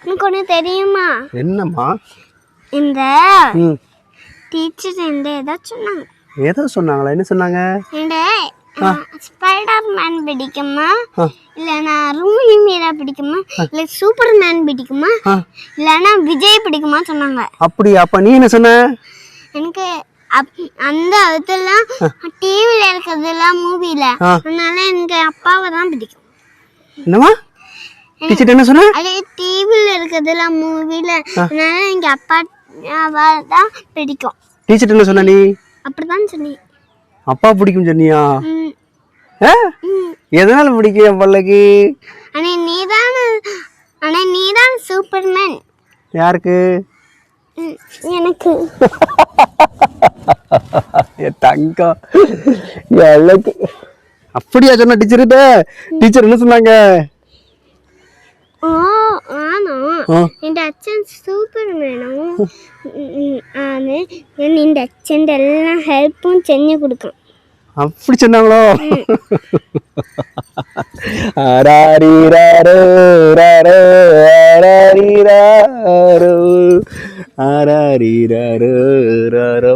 உனக்கு ஒன்று தெரியுமா? என்னம்மா? இந்த டீச்சர் இந்த ஏதாச்சும் சொன்னாங்க. ஏதோ சொன்னாங்களா? என்ன சொன்னாங்க? இந்த ஸ்பைடர் மேன் பிடிக்குமா, இல்லைனா ரூமி மீரா பிடிக்குமா, இல்லை சூப்பர் மேன் பிடிக்குமா, இல்லைனா விஜய் பிடிக்குமா சொன்னாங்க. அப்படி? அப்ப நீ என்ன சொன்ன? எனக்கு அந்த அதெல்லாம் டிவில இருக்கிறதெல்லாம் மூவில, அதனால எனக்கு அப்பாவை தான் பிடிக்கும். என்னமா டீச்சர் என்ன சொன்ன? அதே டிவில இருக்கிறதெல்லாம் மூவில, அதனால எங்க அப்பா தான் பிடிக்கும். டீச்சர் என்ன சொன்ன? நீ அப்படிதான் சொன்னி. அப்பா பிடிக்கும் சொன்னியா? எதனால பிடிக்கும் பல்லக்கு? ஆனா நீதான் சூப்பர்மேன். யாருக்கு? எனக்கு. தங்கம் எனக்கு அப்படியா சொன்ன டீச்சர்கிட்ட? டீச்சர் என்ன சொன்னாங்க? ஆனா என் அച്ഛன் சூப்பர்மேனும் என் அച്ഛன் எல்லாம் ஹெல்ப்பும் செஞ்சு கொடுக்கும். அப்படி சொன்னாங்களோ? ஆராரிராரோ ராரோ ஆராரிராரோ ஆராரிராரோ ராரோ